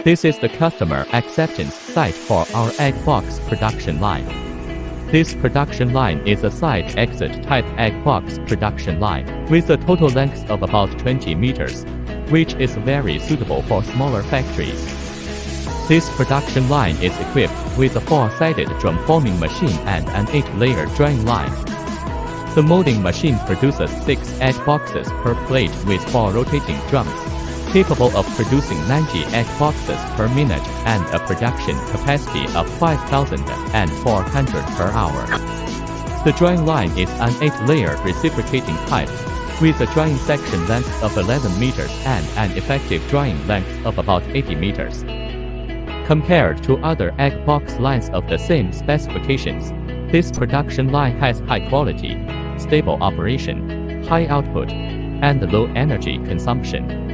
This is the customer acceptance site for our egg box production line. This production line is a side exit type egg box production line with a total length of about 20 meters, which is very suitable for smaller factories. This production line is equipped with a 4-sided drum forming machine and an 8-layer drying line. The molding machine produces 6 egg boxes per plate with 4 rotating drums, capable of producing 90 egg boxes per minute and a production capacity of 5,400 per hour. The drying line is an 8-layer reciprocating pipe with a drying section length of 11 meters and an effective drying length of about 80 meters. Compared to other egg box lines of the same specifications, this production line has high quality, stable operation, high output, and low energy consumption.